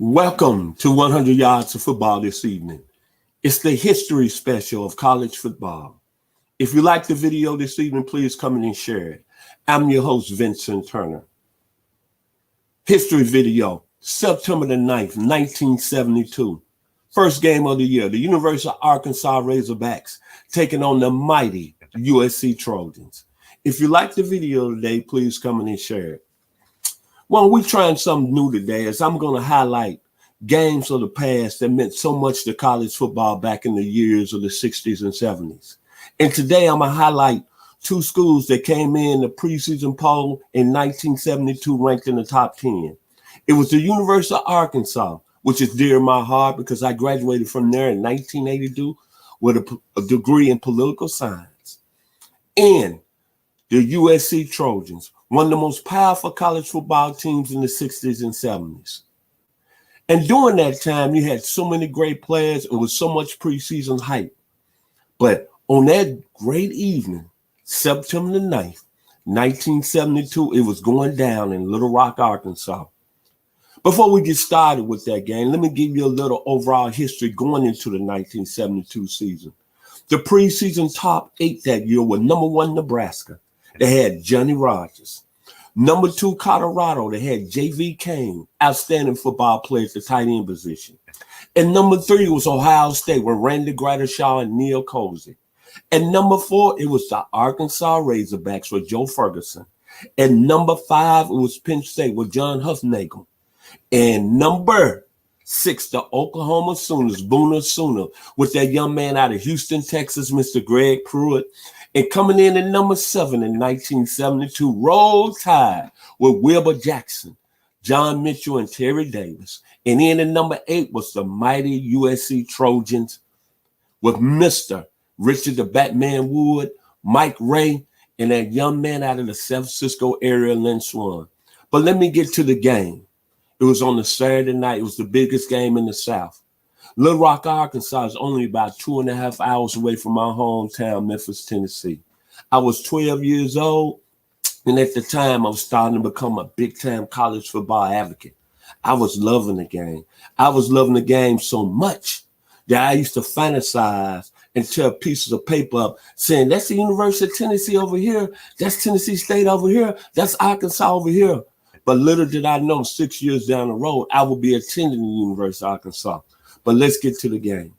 Welcome to 100 Yards of Football this evening. It's the history special of college football. If you like the video this evening, please come in and share it. I'm your host, Vincent Turner. History video, September the 9th, 1972. First game of the year, the University of Arkansas Razorbacks taking on the mighty USC Trojans. If you like the video today, please come in and share it. Well, we're trying something new today as I'm going to highlight games of the past that meant so much to college football back in the years of the 60s and 70s. And today I'm going to highlight two schools that came in the preseason poll in 1972 ranked in the top 10. It was the University of Arkansas, which is dear to my heart because I graduated from there in 1982 with a degree in political science. And the USC Trojans, one of the most powerful college football teams in the 60s and 70s. And during that time, you had so many great players and with so much preseason hype. But on that great evening, September the 9th, 1972, it was going down in Little Rock, Arkansas. Before we get started with that game, let me give you a little overall history going into the 1972 season. The preseason top 8 that year were number 1, Nebraska. They had Johnny Rogers. Number 2, Colorado. They had J.V. Kane, outstanding football player at the tight end position. And number 3 was Ohio State with Randy Gradishaw and Neil Cozy. And number 4, it was the Arkansas Razorbacks with Joe Ferguson. And number 5, it was Penn State with John Huffnagel. And number 6, the Oklahoma Sooners, Booner Sooner, with that young man out of Houston, Texas, Mr. Greg Pruitt. And coming in at number 7 in 1972, Roll Tide with Wilbur Jackson, John Mitchell, and Terry Davis. And in at number 8 was the mighty USC Trojans with Mr. Richard the Batman Wood, Mike Ray, and that young man out of the San Francisco area, Lynn Swan. But let me get to the game. It was on a Saturday night. It was the biggest game in the South. Little Rock, Arkansas is only about 2.5 hours away from my hometown, Memphis, Tennessee. I was 12 years old, and at the time, I was starting to become a big-time college football advocate. I was loving the game. I was loving the game so much that I used to fantasize and tear pieces of paper up saying, that's the University of Tennessee over here. That's Tennessee State over here. That's Arkansas over here. But little did I know 6 years down the road, I would be attending the University of Arkansas. But let's get to the game.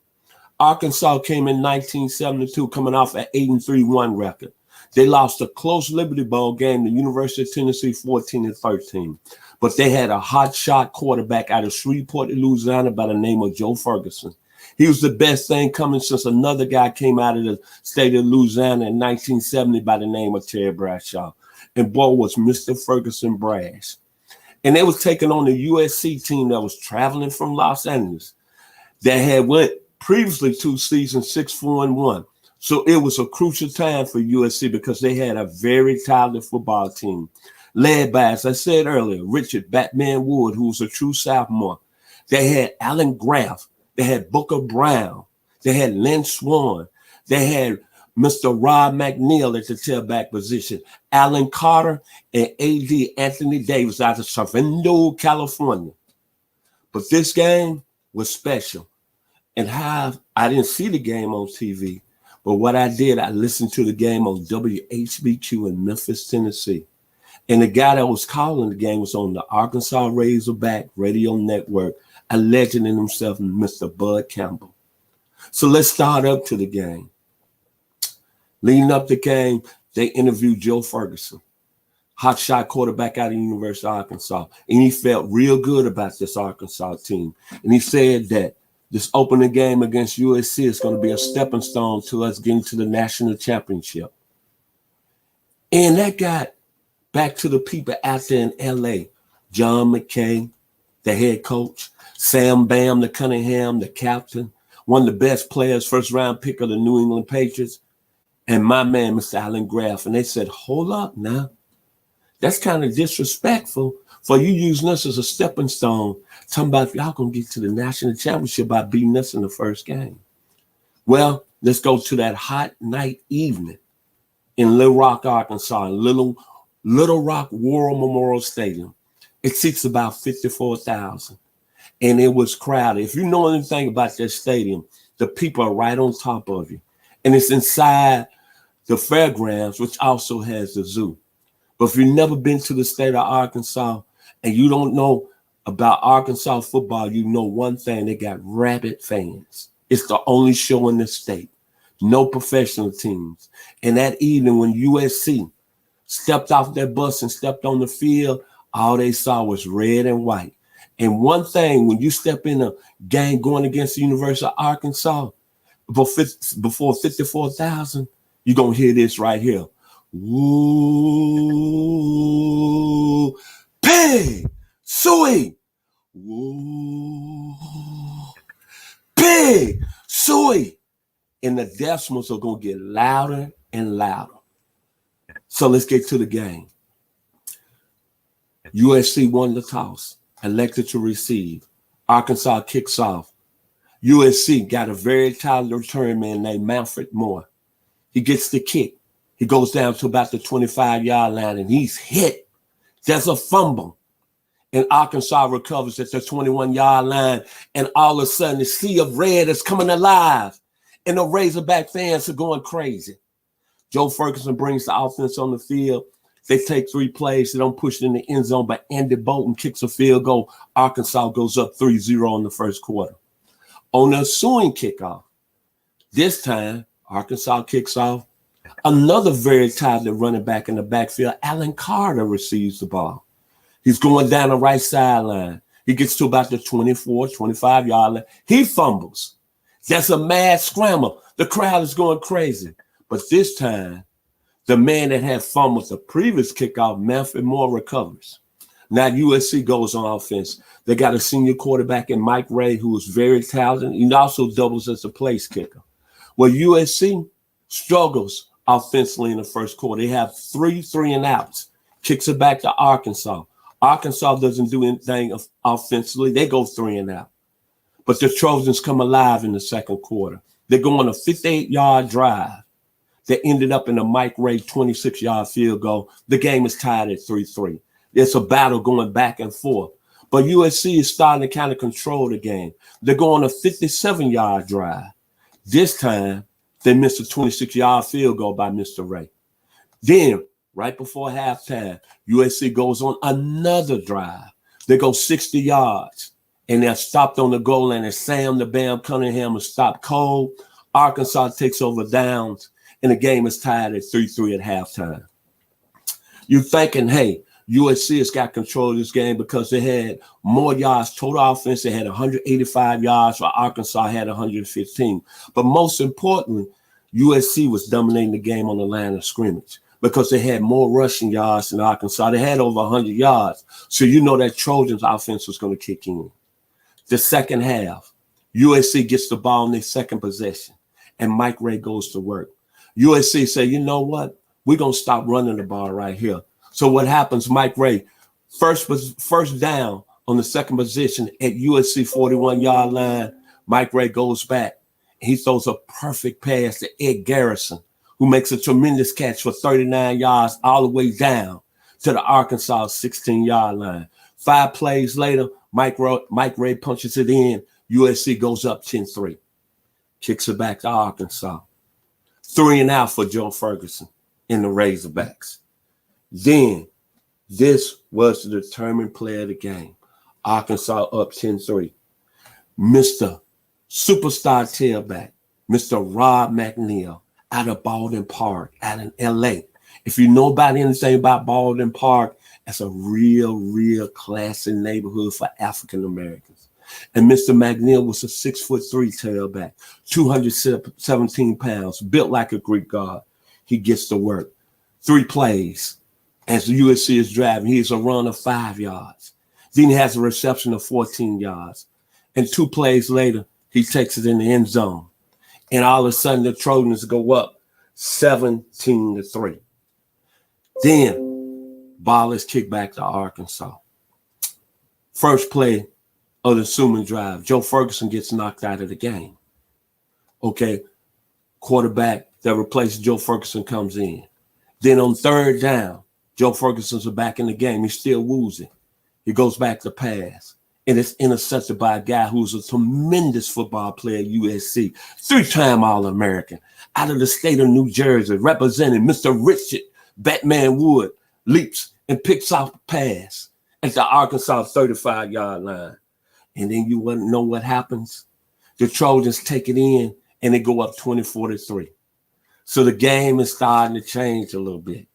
Arkansas came in 1972 coming off an 8-3-1 record. They lost a close Liberty Bowl game to University of Tennessee 14-13. But they had a hot shot quarterback out of Shreveport, Louisiana by the name of Joe Ferguson. He was the best thing coming since another guy came out of the state of Louisiana in 1970 by the name of Terry Bradshaw. And boy, was Mr. Ferguson brash. And they was taking on the USC team that was traveling from Los Angeles. That had went previously 2 seasons 6-4-1. So it was a crucial time for USC because they had a very talented football team led by, as I said earlier, Richard Batman Wood, who was a true sophomore. They had Alan Graff. They had Booker Brown. They had Lynn Swan. They had Mr. Rob McNeil at the tailback position, Alan Carter, and A.D. Anthony Davis out of Cervando, California. But this game was special. And how I didn't see the game on TV, but what I did, I listened to the game on WHBQ in Memphis, Tennessee. And the guy that was calling the game was on the Arkansas Razorback Radio Network, a legend in himself, Mr. Bud Campbell. So let's start up to the game. Leading up the game, they interviewed Joe Ferguson, hotshot quarterback out of the University of Arkansas. And he felt real good about this Arkansas team. And he said that this opening game against USC is going to be a stepping stone to us getting to the national championship. And that got back to the people out there in L.A. John McKay, the head coach, Sam Bam, the Cunningham, the captain, one of the best players, first-round pick of the New England Patriots, and my man, Mr. Alan Graff. And they said, hold up now. That's kind of disrespectful for you using us as a stepping stone, talking about y'all going to get to the national championship by beating us in the first game. Well, let's go to that hot night evening in Little Rock, Arkansas, in Little Rock War Memorial Stadium. It seats about 54,000. and it was crowded. If you know anything about that stadium, the people are right on top of you. And it's inside the fairgrounds, which also has the zoo. But if you've never been to the state of Arkansas and you don't know about Arkansas football, you know one thing: they got rabid fans. It's the only show in the state. No professional teams. And that evening when USC stepped off their bus and stepped on the field, all they saw was red and white. And one thing, when you step in a game going against the University of Arkansas, before 54,000, you're going to hear this right here. Woo, pig, suey. Woo, pig, suey. And the decimals are going to get louder and louder. So let's get to the game. USC won the toss, elected to receive. Arkansas kicks off. USC got a very talented return man named Manfred Moore. He gets the kick. He goes down to about the 25-yard line, and he's hit. There's a fumble. And Arkansas recovers at the 21-yard line, and all of a sudden the sea of red is coming alive, and the Razorback fans are going crazy. Joe Ferguson brings the offense on the field. They take 3 plays. They don't push it in the end zone, but Andy Bolton kicks a field goal. Arkansas goes up 3-0 in the first quarter. On the ensuing kickoff, this time, Arkansas kicks off. Another very talented running back in the backfield, Alan Carter, receives the ball. He's going down the right sideline. He gets to about the 24, 25-yard line. He fumbles. That's a mad scramble. The crowd is going crazy. But this time, the man that had fumbled the previous kickoff, Manfred Moore, recovers. Now USC goes on offense. They got a senior quarterback in Mike Ray, who is very talented. He also doubles as a place kicker. Well, USC struggles offensively in the first quarter. They have 3 3-and-outs. Kicks it back to Arkansas. Arkansas doesn't do anything offensively. They go 3-and-out. But the Trojans come alive in the second quarter. They go on a 58-yard drive that ended up in a Mike Ray 26-yard field goal. The game is tied at 3-3. It's a battle going back and forth. But USC is starting to kind of control the game. They go on a 57-yard drive. This time, they missed a 26-yard field goal by Mr. Ray. Then, right before halftime, USC goes on another drive. They go 60 yards, and they're stopped on the goal line, and Sam the Bam Cunningham is stopped cold. Arkansas takes over downs, and the game is tied at 3-3 at halftime. You're thinking, hey, USC has got control of this game because they had more yards total offense. They had 185 yards, while Arkansas had 115. But most importantly, USC was dominating the game on the line of scrimmage because they had more rushing yards than Arkansas. They had over 100 yards. So you know that Trojans offense was going to kick in. The second half, USC gets the ball in their second possession, and Mike Ray goes to work. USC say, you know what? We're going to stop running the ball right here. So what happens, Mike Ray, first down on the second position at USC 41-yard line, Mike Ray goes back. He throws a perfect pass to Ed Garrison, who makes a tremendous catch for 39 yards all the way down to the Arkansas 16-yard line. 5 plays later, Mike Ray punches it in. USC goes up 10-3. Kicks it back to Arkansas. 3-and-out for Joe Ferguson in the Razorbacks. Then, this was the determined play of the game. Arkansas up 10-3. Mr. Superstar tailback, Mr. Rob McNeil, out of Baldwin Park, out in L.A. If you know about anything about Baldwin Park, it's a real classy neighborhood for African Americans. And Mr. McNeil was a 6'3" tailback, 217 pounds, built like a Greek god. He gets to work. 3 plays. As the USC is driving, he has a run of 5 yards. Then he has a reception of 14 yards. And 2 plays later, he takes it in the end zone. And all of a sudden, the Trojans go up 17-3. Then, ball is kicked back to Arkansas. First play of the ensuing drive, Joe Ferguson gets knocked out of the game. Okay, quarterback that replaces Joe Ferguson comes in. Then on third down, Joe Ferguson's back in the game. He's still woozy. He goes back to pass. and it's intercepted by a guy who's a tremendous football player at USC, 3-time All-American, out of the state of New Jersey, representing Mr. Richard Batman Wood, leaps and picks off a pass at the Arkansas 35-yard line. And then you want to know what happens? The Trojans take it in, and they go up 24-3. So the game is starting to change a little bit.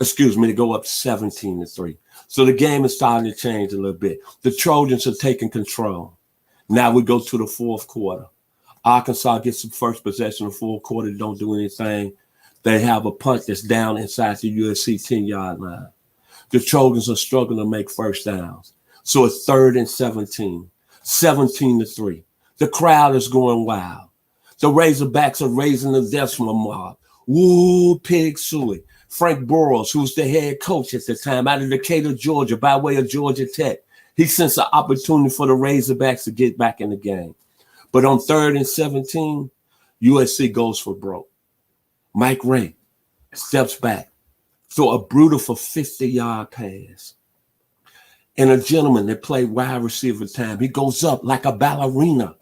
Excuse me, they go up 17-3. So the game is starting to change a little bit. The Trojans are taking control. Now we go to the fourth quarter. Arkansas gets the first possession of the fourth quarter, don't do anything. They have a punt that's down inside the USC 10-yard line. The Trojans are struggling to make first downs. So it's 3rd and 17, 17-3. The crowd is going wild. The Razorbacks are raising the decimal mark. Woo, Pig Sooie. Frank Burroughs, who's the head coach at the time, out of Decatur, Georgia, by way of Georgia Tech. He sends an opportunity for the Razorbacks to get back in the game. But on 3rd and 17, USC goes for broke. Mike Ray steps back, throw a brutal for 50-yard pass. And a gentleman that played wide receiver time, he goes up like a ballerina,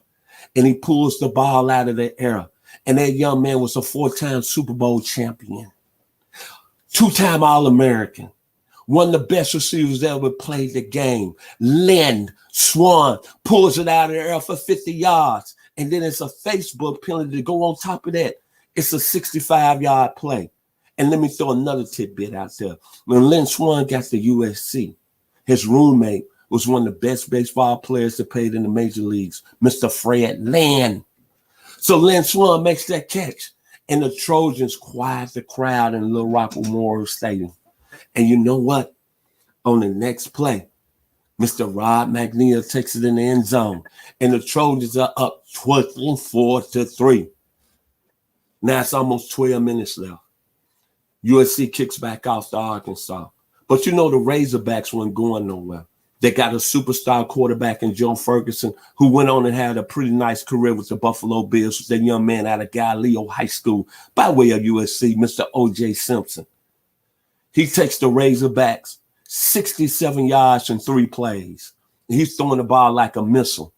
and he pulls the ball out of the air. And that young man was a 4-time Super Bowl champion, 2-time All-American, one of the best receivers that ever played the game. Lynn Swan pulls it out of the air for 50 yards. And then it's a Facebook penalty to go on top of that. It's a 65-yard play. And let me throw another tidbit out there. When Lynn Swan got to USC, his roommate was one of the best baseball players that played in the major leagues, Mr. Fred Land. So Lynn Swan makes that catch, and the Trojans quiet the crowd in Little Rock Memorial Stadium. And you know what? On the next play, Mr. Rod McNeil takes it in the end zone, and the Trojans are up 24-3. Now it's almost 12 minutes left. USC kicks back off to Arkansas. But you know the Razorbacks weren't going nowhere. They got a superstar quarterback in Joe Ferguson, who went on and had a pretty nice career with the Buffalo Bills, with that young man out of Galileo High School by way of USC, Mr. O.J. Simpson. He takes the Razorbacks 67 yards in 3 plays. He's throwing the ball like a missile.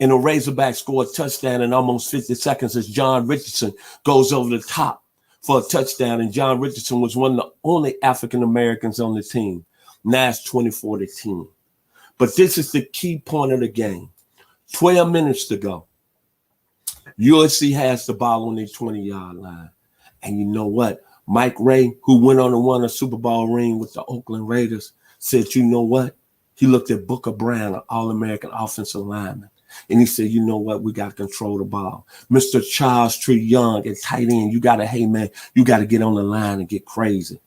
And the Razorbacks score a touchdown in almost 50 seconds as John Richardson goes over the top for a touchdown. And John Richardson was one of the only African-Americans on the team. Now it's 24-10. But this is the key point of the game. 12 minutes to go. USC has the ball on their 20-yard line. And you know what? Mike Ray, who went on and won a Super Bowl ring with the Oakland Raiders, said, you know what? He looked at Booker Brown, an All-American offensive lineman, and he said, you know what? We got to control the ball. Mr. Charles Tree Young at tight end, you got to get on the line and get crazy.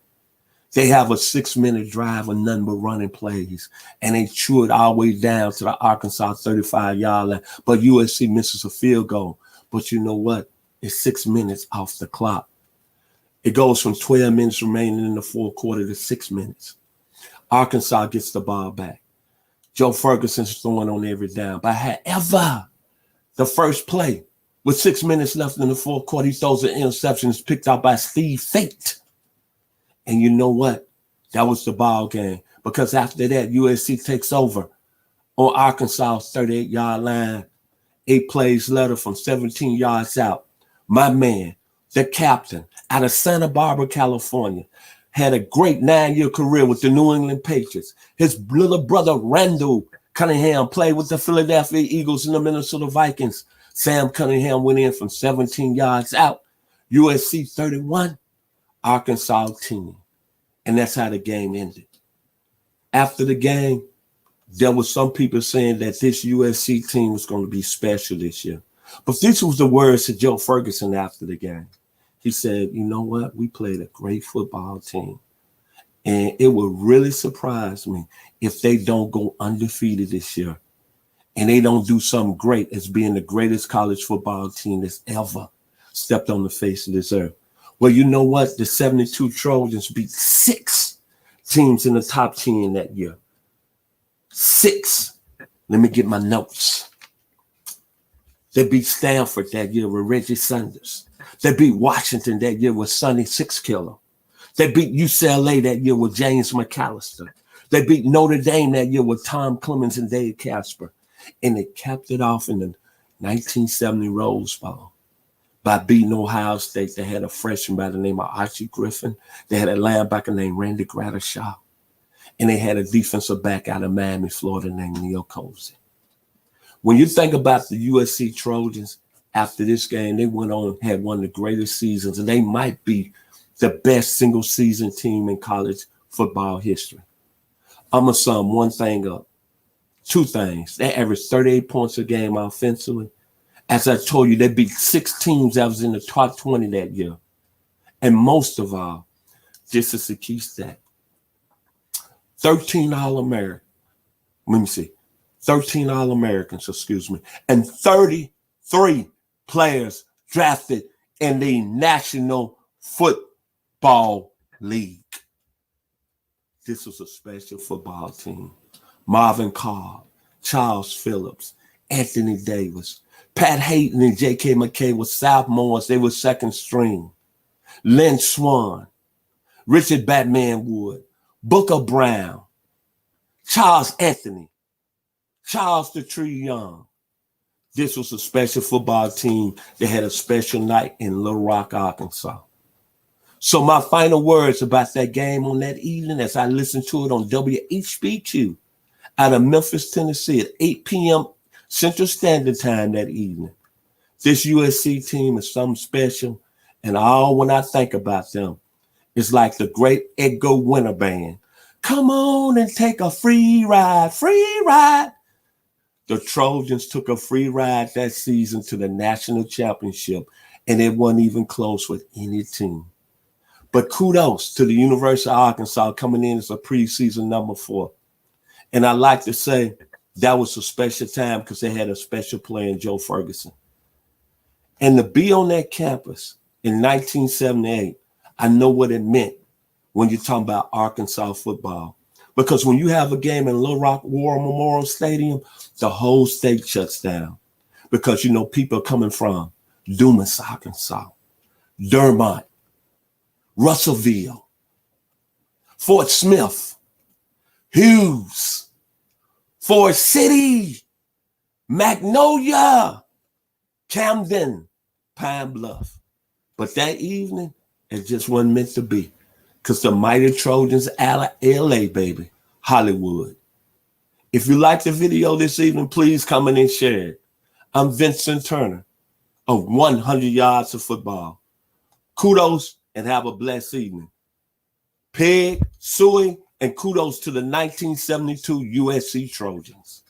They have a 6-minute drive with nothing but running plays, and they chew it all the way down to the Arkansas 35-yard line. But USC misses a field goal. But you know what? It's 6 minutes off the clock. It goes from 12 minutes remaining in the fourth quarter to 6 minutes. Arkansas gets the ball back. Joe Ferguson's throwing on every down. But however, the first play, with 6 minutes left in the fourth quarter, he throws an interception. It's picked up by Steve Fate. And you know what? That was the ball game. Because after that, USC takes over on Arkansas' 38-yard line. 8 plays later from 17 yards out. My man, the captain, out of Santa Barbara, California, had a great 9-year career with the New England Patriots. His little brother, Randall Cunningham, played with the Philadelphia Eagles and the Minnesota Vikings. Sam Cunningham went in from 17 yards out. USC 31, Arkansas 10. And that's how the game ended. After the game, there were some people saying that this USC team was going to be special this year. But this was the words to Joe Ferguson after the game. He said, you know what? We played a great football team. And it would really surprise me if they don't go undefeated this year and they don't do something great as being the greatest college football team that's ever stepped on the face of this earth. Well, you know what? The 72 Trojans beat 6 teams in the top 10 that year. 6. Let me get my notes. They beat Stanford that year with Reggie Sanders. They beat Washington that year with Sonny Sixkiller. They beat UCLA that year with James McAllister. They beat Notre Dame that year with Tom Clemens and Dave Casper. And they capped it off in the 1970 Rose Bowl by beating Ohio State. They had a freshman by the name of Archie Griffin. They had a linebacker named Randy Grattershaw. And they had a defensive back out of Miami, Florida named Neil Cozy. When you think about the USC Trojans, after this game, they went on and had one of the greatest seasons, and they might be the best single-season team in college football history. I'm going to sum one thing up. Two things. They averaged 38 points a game offensively. As I told you, they beat 6 teams that was in the top 20 that year. And most of all, this is the key stat. 13 All-American. Let me see. 13 All-Americans, and 33 players drafted in the National Football League. This was a special football team. Marvin Carr, Charles Phillips, Anthony Davis, Pat Hayden and J.K. McKay were sophomores. They were second string. Lynn Swan, Richard Batman Wood, Booker Brown, Charles Anthony, Charles the Tree Young. This was a special football team that had a special night in Little Rock, Arkansas. So my final words about that game on that evening as I listened to it on WHBQ out of Memphis, Tennessee at 8 p.m. Central Standard Time that evening. This USC team is something special, and when I think about them, it's like the great Edgar Winter Band. Come on and take a free ride, free ride. The Trojans took a free ride that season to the national championship, and it wasn't even close with any team. But kudos to the University of Arkansas coming in as a preseason number 4. And I like to say that was a special time because they had a special player in Joe Ferguson. And to be on that campus in 1978, I know what it meant when you're talking about Arkansas football. Because when you have a game in Little Rock War Memorial Stadium, the whole state shuts down. Because, people are coming from Dumas, Arkansas, Dermont, Russellville, Fort Smith, Hughes, Forest City, Magnolia, Camden, Pine Bluff. But that evening, it just wasn't meant to be. Because the mighty Trojans, LA, baby, Hollywood. If you like the video this evening, please comment and share it. I'm Vincent Turner of 100 Yards of Football. Kudos and have a blessed evening. Peg, Suey, and kudos to the 1972 USC Trojans.